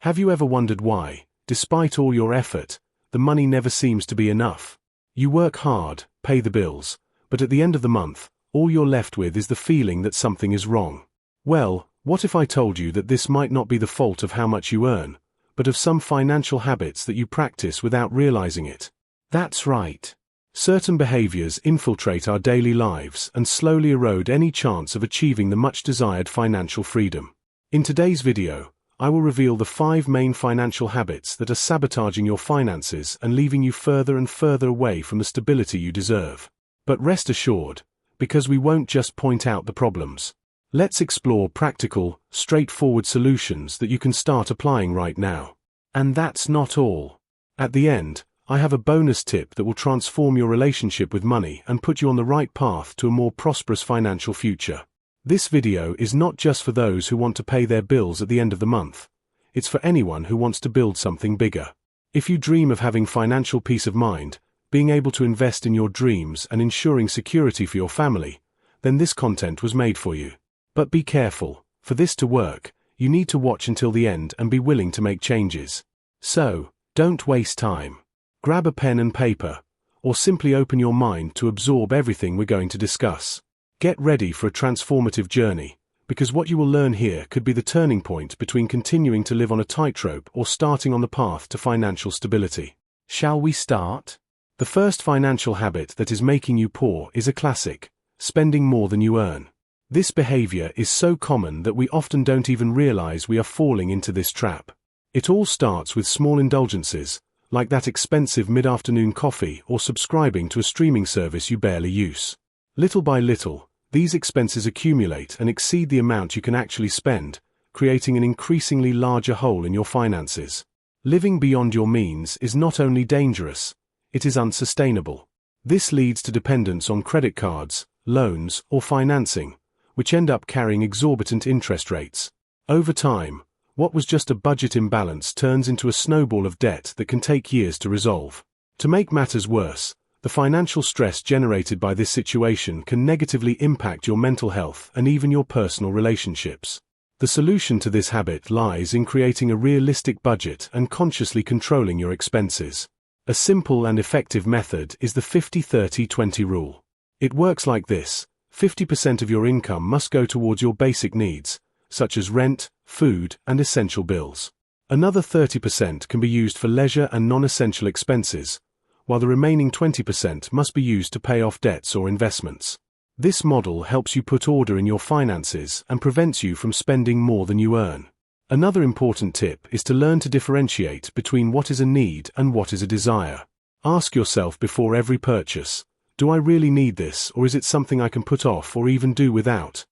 Have you ever wondered why, despite all your effort, the money never seems to be enough? You work hard, pay the bills, but at the end of the month, all you're left with is the feeling that something is wrong. Well, what if I told you that this might not be the fault of how much you earn, but of some financial habits that you practice without realizing it? That's right. Certain behaviors infiltrate our daily lives and slowly erode any chance of achieving the much-desired financial freedom. In today's video, I will reveal the 5 main financial habits that are sabotaging your finances and leaving you further and further away from the stability you deserve. But rest assured, because we won't just point out the problems. Let's explore practical, straightforward solutions that you can start applying right now. And that's not all. At the end, I have a bonus tip that will transform your relationship with money and put you on the right path to a more prosperous financial future. This video is not just for those who want to pay their bills at the end of the month. It's for anyone who wants to build something bigger. If you dream of having financial peace of mind, being able to invest in your dreams and ensuring security for your family, then this content was made for you. But be careful, for this to work, you need to watch until the end and be willing to make changes. So, don't waste time. Grab a pen and paper, or simply open your mind to absorb everything we're going to discuss. Get ready for a transformative journey, because what you will learn here could be the turning point between continuing to live on a tightrope or starting on the path to financial stability. Shall we start? The first financial habit that is making you poor is a classic: spending more than you earn. This behavior is so common that we often don't even realize we are falling into this trap. It all starts with small indulgences, like that expensive mid-afternoon coffee or subscribing to a streaming service you barely use. Little by little, these expenses accumulate and exceed the amount you can actually spend, creating an increasingly larger hole in your finances. Living beyond your means is not only dangerous, it is unsustainable. This leads to dependence on credit cards, loans, or financing, which end up carrying exorbitant interest rates. Over time, what was just a budget imbalance turns into a snowball of debt that can take years to resolve. To make matters worse, the financial stress generated by this situation can negatively impact your mental health and even your personal relationships. The solution to this habit lies in creating a realistic budget and consciously controlling your expenses. A simple and effective method is the 50-30-20 rule. It works like this: 50% of your income must go towards your basic needs, such as rent, food, and essential bills. Another 30% can be used for leisure and non-essential expenses, while the remaining 20% must be used to pay off debts or investments. This model helps you put order in your finances and prevents you from spending more than you earn. Another important tip is to learn to differentiate between what is a need and what is a desire. Ask yourself before every purchase: do I really need this, or is it something I can put off or even do without?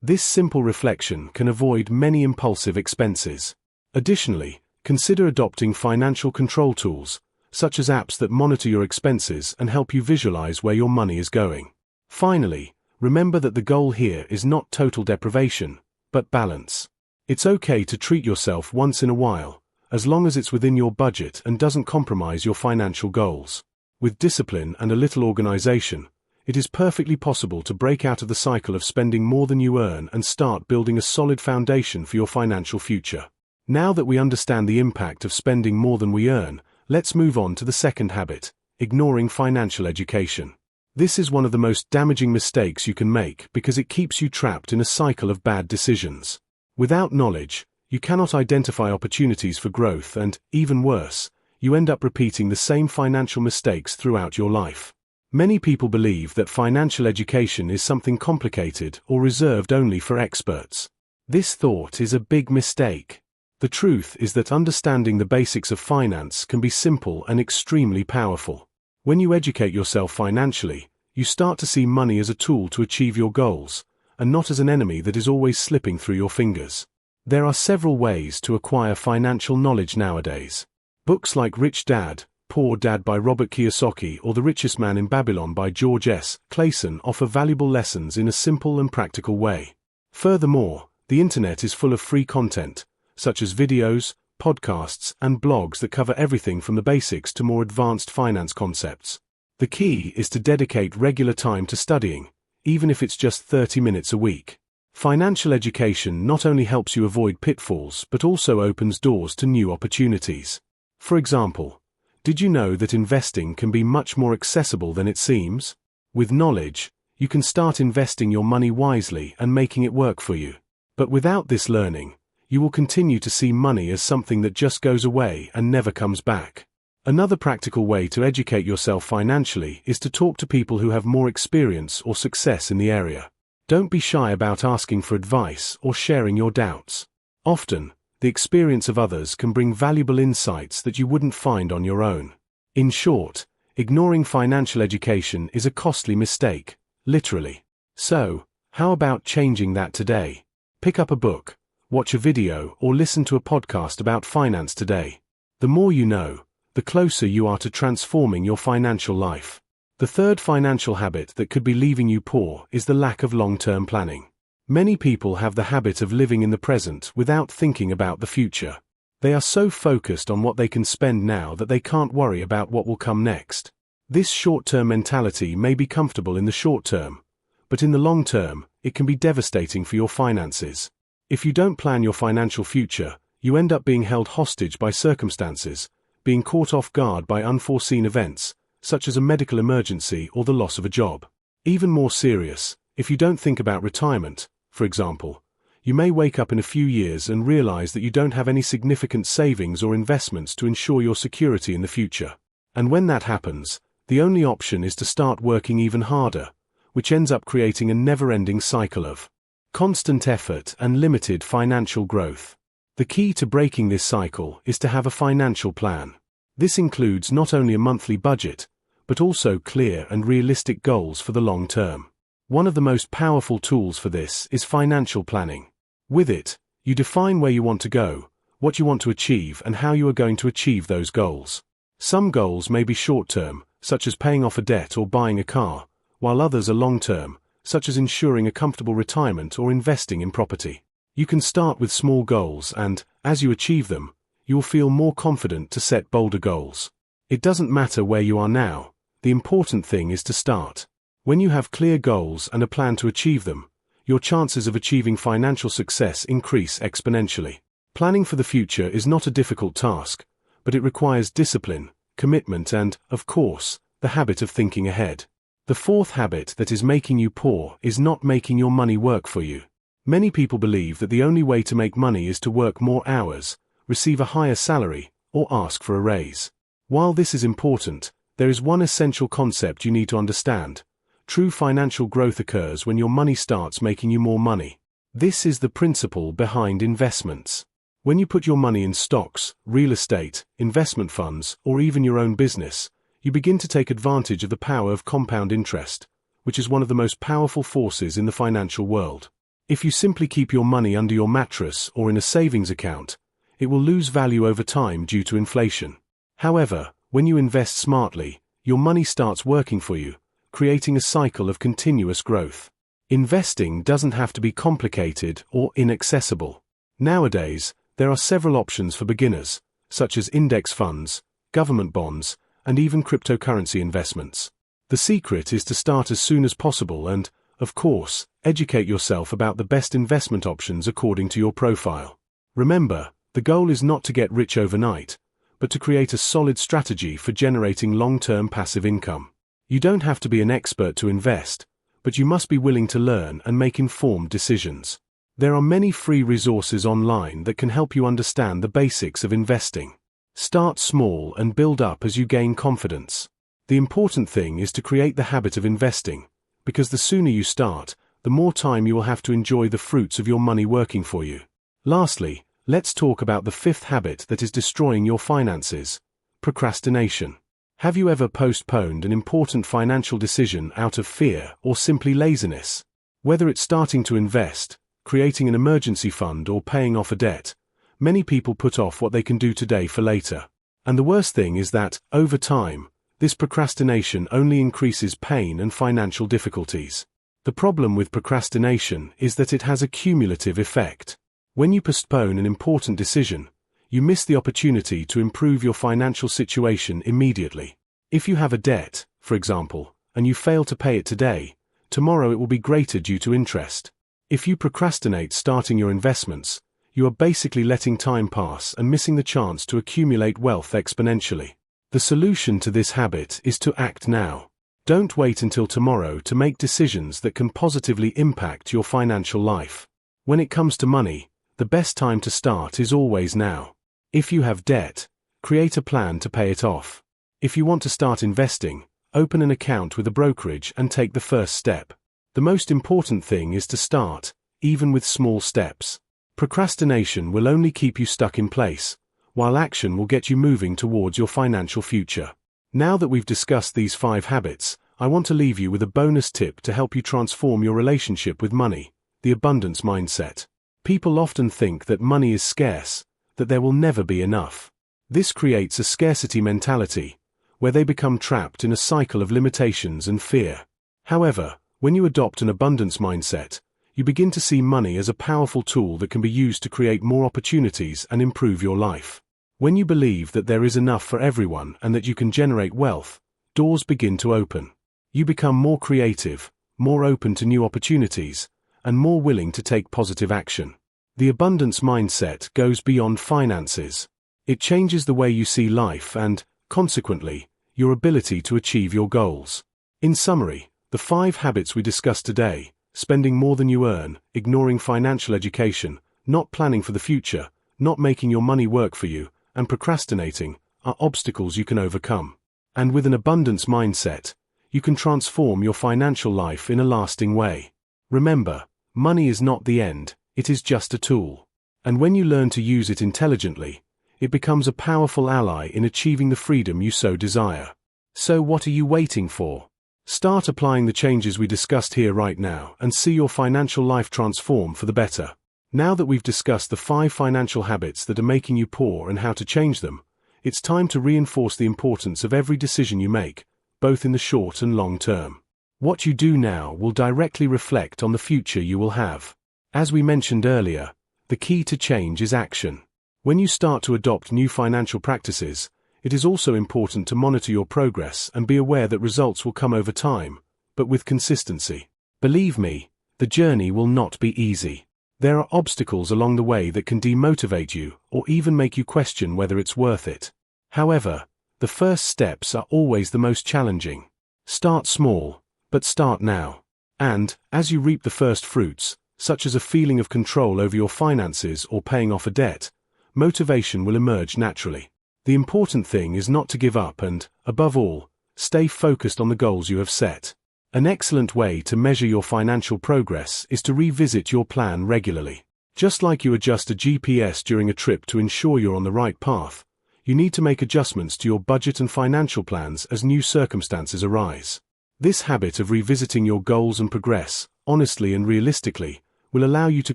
This simple reflection can avoid many impulsive expenses. Additionally, consider adopting financial control tools, such as apps that monitor your expenses and help you visualize where your money is going. Finally, remember that the goal here is not total deprivation, but balance. It's okay to treat yourself once in a while, as long as it's within your budget and doesn't compromise your financial goals. With discipline and a little organization, it is perfectly possible to break out of the cycle of spending more than you earn and start building a solid foundation for your financial future. Now that we understand the impact of spending more than we earn, let's move on to the second habit: ignoring financial education. This is one of the most damaging mistakes you can make because it keeps you trapped in a cycle of bad decisions. Without knowledge, you cannot identify opportunities for growth and, even worse, you end up repeating the same financial mistakes throughout your life. Many people believe that financial education is something complicated or reserved only for experts. This thought is a big mistake. The truth is that understanding the basics of finance can be simple and extremely powerful. When you educate yourself financially, you start to see money as a tool to achieve your goals, and not as an enemy that is always slipping through your fingers. There are several ways to acquire financial knowledge nowadays. Books like Rich Dad, Poor Dad by Robert Kiyosaki or The Richest Man in Babylon by George S. Clason offer valuable lessons in a simple and practical way. Furthermore, the internet is full of free content, such as videos, podcasts, and blogs that cover everything from the basics to more advanced finance concepts. The key is to dedicate regular time to studying, even if it's just 30 minutes a week. Financial education not only helps you avoid pitfalls but also opens doors to new opportunities. For example, did you know that investing can be much more accessible than it seems? With knowledge, you can start investing your money wisely and making it work for you. But without this learning, you will continue to see money as something that just goes away and never comes back. Another practical way to educate yourself financially is to talk to people who have more experience or success in the area. Don't be shy about asking for advice or sharing your doubts. Often, the experience of others can bring valuable insights that you wouldn't find on your own. In short, ignoring financial education is a costly mistake, literally. So, how about changing that today? Pick up a book, watch a video, or listen to a podcast about finance today. The more you know, the closer you are to transforming your financial life. The third financial habit that could be leaving you poor is the lack of long-term planning. Many people have the habit of living in the present without thinking about the future. They are so focused on what they can spend now that they can't worry about what will come next. This short-term mentality may be comfortable in the short term, but in the long term, it can be devastating for your finances. If you don't plan your financial future, you end up being held hostage by circumstances, being caught off guard by unforeseen events, such as a medical emergency or the loss of a job. Even more serious, if you don't think about retirement, for example, you may wake up in a few years and realize that you don't have any significant savings or investments to ensure your security in the future. And when that happens, the only option is to start working even harder, which ends up creating a never-ending cycle of constant effort and limited financial growth. The key to breaking this cycle is to have a financial plan. This includes not only a monthly budget, but also clear and realistic goals for the long term. One of the most powerful tools for this is financial planning. With it, you define where you want to go, what you want to achieve, and how you are going to achieve those goals. Some goals may be short-term, such as paying off a debt or buying a car, while others are long-term, such as ensuring a comfortable retirement or investing in property. You can start with small goals and, as you achieve them, you will feel more confident to set bolder goals. It doesn't matter where you are now. The important thing is to start. When you have clear goals and a plan to achieve them, your chances of achieving financial success increase exponentially. Planning for the future is not a difficult task, but it requires discipline, commitment, and, of course, the habit of thinking ahead. The fourth habit that is making you poor is not making your money work for you. Many people believe that the only way to make money is to work more hours, receive a higher salary, or ask for a raise. While this is important, there is one essential concept you need to understand. True financial growth occurs when your money starts making you more money. This is the principle behind investments. When you put your money in stocks, real estate, investment funds, or even your own business, you begin to take advantage of the power of compound interest, which is one of the most powerful forces in the financial world. If you simply keep your money under your mattress or in a savings account, it will lose value over time due to inflation. However, when you invest smartly, your money starts working for you, creating a cycle of continuous growth. Investing doesn't have to be complicated or inaccessible. Nowadays, there are several options for beginners, such as index funds, government bonds, and even cryptocurrency investments. The secret is to start as soon as possible and, of course, educate yourself about the best investment options according to your profile. Remember, the goal is not to get rich overnight, but to create a solid strategy for generating long-term passive income. You don't have to be an expert to invest, but you must be willing to learn and make informed decisions. There are many free resources online that can help you understand the basics of investing. Start small and build up as you gain confidence. The important thing is to create the habit of investing, because the sooner you start, the more time you will have to enjoy the fruits of your money working for you. Lastly, let's talk about the fifth habit that is destroying your finances: procrastination. Have you ever postponed an important financial decision out of fear or simply laziness? Whether it's starting to invest, creating an emergency fund, or paying off a debt, many people put off what they can do today for later. And the worst thing is that, over time, this procrastination only increases pain and financial difficulties. The problem with procrastination is that it has a cumulative effect. When you postpone an important decision, you miss the opportunity to improve your financial situation immediately. If you have a debt, for example, and you fail to pay it today, tomorrow it will be greater due to interest. If you procrastinate starting your investments, you are basically letting time pass and missing the chance to accumulate wealth exponentially. The solution to this habit is to act now. Don't wait until tomorrow to make decisions that can positively impact your financial life. When it comes to money, the best time to start is always now. If you have debt, create a plan to pay it off. If you want to start investing, open an account with a brokerage and take the first step. The most important thing is to start, even with small steps. Procrastination will only keep you stuck in place, while action will get you moving towards your financial future. Now that we've discussed these 5 habits, I want to leave you with a bonus tip to help you transform your relationship with money: the abundance mindset. People often think that money is scarce, that there will never be enough. This creates a scarcity mentality, where they become trapped in a cycle of limitations and fear. However, when you adopt an abundance mindset, you begin to see money as a powerful tool that can be used to create more opportunities and improve your life. When you believe that there is enough for everyone and that you can generate wealth, doors begin to open. You become more creative, more open to new opportunities, and more willing to take positive action. The abundance mindset goes beyond finances. It changes the way you see life and, consequently, your ability to achieve your goals. In summary, the 5 habits we discussed today: spending more than you earn, ignoring financial education, not planning for the future, not making your money work for you, and procrastinating, are obstacles you can overcome. And with an abundance mindset, you can transform your financial life in a lasting way. Remember, money is not the end, it is just a tool. And when you learn to use it intelligently, it becomes a powerful ally in achieving the freedom you so desire. So what are you waiting for? Start applying the changes we discussed here right now and see your financial life transform for the better. Now that we've discussed the 5 financial habits that are making you poor and how to change them, it's time to reinforce the importance of every decision you make, both in the short and long term. What you do now will directly reflect on the future you will have. As we mentioned earlier, the key to change is action. When you start to adopt new financial practices, it is also important to monitor your progress and be aware that results will come over time, but with consistency. Believe me, the journey will not be easy. There are obstacles along the way that can demotivate you or even make you question whether it's worth it. However, the first steps are always the most challenging. Start small, but start now. And, as you reap the first fruits, such as a feeling of control over your finances or paying off a debt, motivation will emerge naturally. The important thing is not to give up and, above all, stay focused on the goals you have set. An excellent way to measure your financial progress is to revisit your plan regularly. Just like you adjust a GPS during a trip to ensure you're on the right path, you need to make adjustments to your budget and financial plans as new circumstances arise. This habit of revisiting your goals and progress, honestly and realistically, will allow you to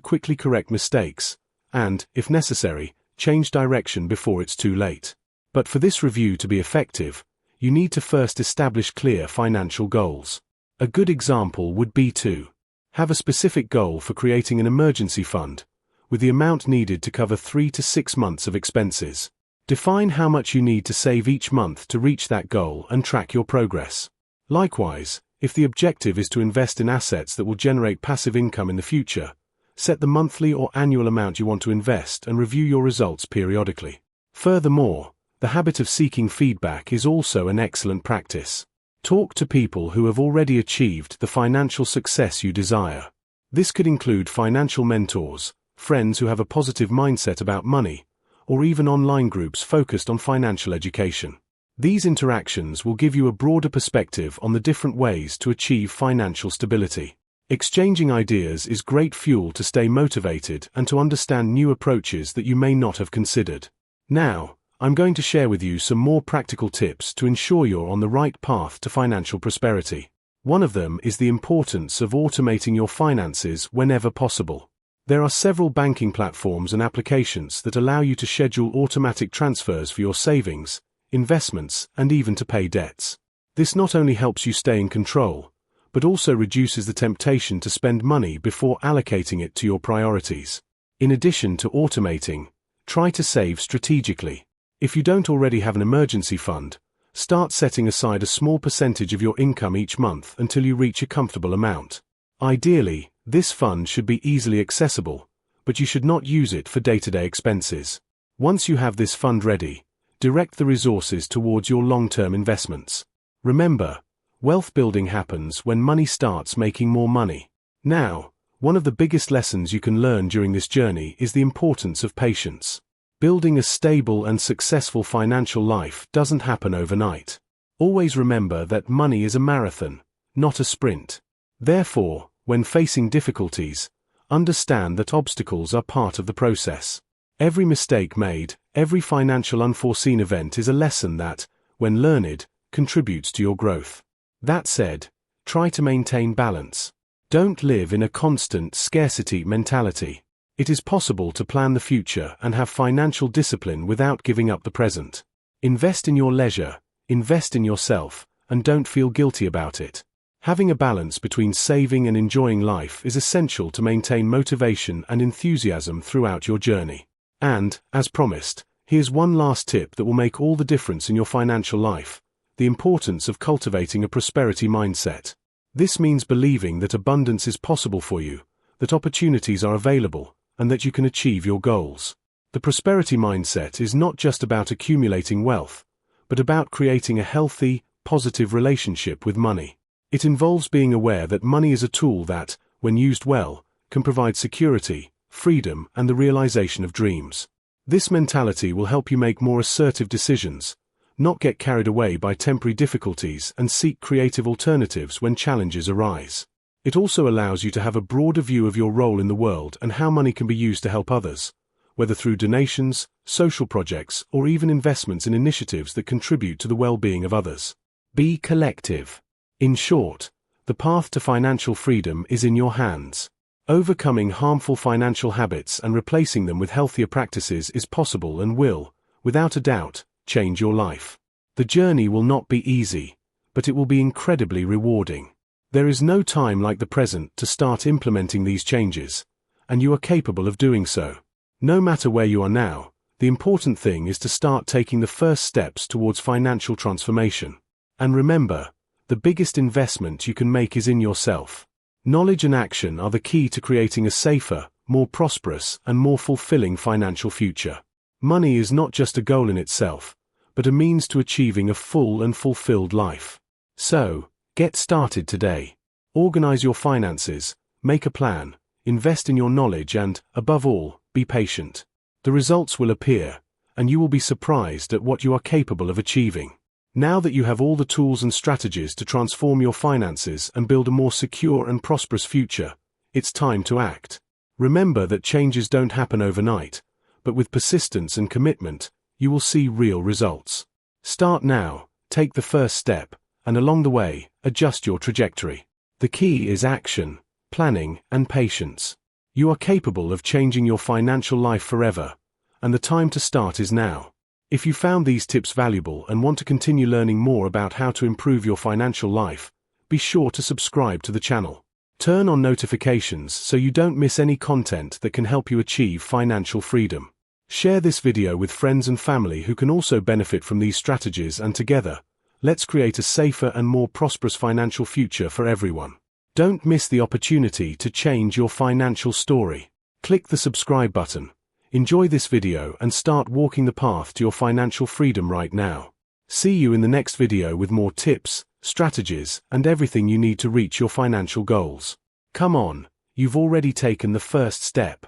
quickly correct mistakes and, if necessary, change direction before it's too late. But for this review to be effective, you need to first establish clear financial goals. A good example would be to have a specific goal for creating an emergency fund, with the amount needed to cover 3 to 6 months of expenses. Define how much you need to save each month to reach that goal and track your progress. Likewise, if the objective is to invest in assets that will generate passive income in the future, set the monthly or annual amount you want to invest and review your results periodically. Furthermore, the habit of seeking feedback is also an excellent practice. Talk to people who have already achieved the financial success you desire. This could include financial mentors, friends who have a positive mindset about money, or even online groups focused on financial education. These interactions will give you a broader perspective on the different ways to achieve financial stability. Exchanging ideas is great fuel to stay motivated and to understand new approaches that you may not have considered. Now, I'm going to share with you some more practical tips to ensure you're on the right path to financial prosperity. One of them is the importance of automating your finances whenever possible. There are several banking platforms and applications that allow you to schedule automatic transfers for your savings, investments, and even to pay debts. This not only helps you stay in control, but also reduces the temptation to spend money before allocating it to your priorities. In addition to automating, try to save strategically. If you don't already have an emergency fund, start setting aside a small percentage of your income each month until you reach a comfortable amount. Ideally, This fund should be easily accessible, but you should not use it for day-to-day expenses. Once you have this fund ready, direct the resources towards your long-term investments. Remember, wealth building happens when money starts making more money. Now, one of the biggest lessons you can learn during this journey is the importance of patience. Building a stable and successful financial life doesn't happen overnight. Always remember that money is a marathon, not a sprint. Therefore, when facing difficulties, understand that obstacles are part of the process. Every mistake made, every financial unforeseen event is a lesson that, when learned, contributes to your growth. That said, try to maintain balance. Don't live in a constant scarcity mentality. It is possible to plan the future and have financial discipline without giving up the present. Invest in your leisure, invest in yourself, and don't feel guilty about it. Having a balance between saving and enjoying life is essential to maintain motivation and enthusiasm throughout your journey. And, as promised, here's one last tip that will make all the difference in your financial life: the importance of cultivating a prosperity mindset. This means believing that abundance is possible for you, that opportunities are available, and that you can achieve your goals. The prosperity mindset is not just about accumulating wealth, but about creating a healthy, positive relationship with money. It involves being aware that money is a tool that, when used well, can provide security, freedom, and the realization of dreams. This mentality will help you make more assertive decisions, not get carried away by temporary difficulties, and seek creative alternatives when challenges arise. It also allows you to have a broader view of your role in the world and how money can be used to help others, whether through donations, social projects, or even investments in initiatives that contribute to the well-being of others. Be collective. In short, the path to financial freedom is in your hands. Overcoming harmful financial habits and replacing them with healthier practices is possible and will, without a doubt, change your life. The journey will not be easy, but it will be incredibly rewarding. There is no time like the present to start implementing these changes, and you are capable of doing so. No matter where you are now, the important thing is to start taking the first steps towards financial transformation. And remember, the biggest investment you can make is in yourself. Knowledge and action are the key to creating a safer, more prosperous, and more fulfilling financial future. Money is not just a goal in itself, but a means to achieving a full and fulfilled life. So, get started today. Organize your finances, make a plan, invest in your knowledge, and, above all, be patient. The results will appear, and you will be surprised at what you are capable of achieving. Now that you have all the tools and strategies to transform your finances and build a more secure and prosperous future, it's time to act. Remember that changes don't happen overnight, but with persistence and commitment, you will see real results. Start now, take the first step, and along the way, adjust your trajectory. The key is action, planning, and patience. You are capable of changing your financial life forever, and the time to start is now. If you found these tips valuable and want to continue learning more about how to improve your financial life, be sure to subscribe to the channel. Turn on notifications so you don't miss any content that can help you achieve financial freedom. Share this video with friends and family who can also benefit from these strategies, and together, let's create a safer and more prosperous financial future for everyone. Don't miss the opportunity to change your financial story. Click the subscribe button. Enjoy this video and start walking the path to your financial freedom right now. See you in the next video with more tips, strategies, and everything you need to reach your financial goals. Come on, you've already taken the first step.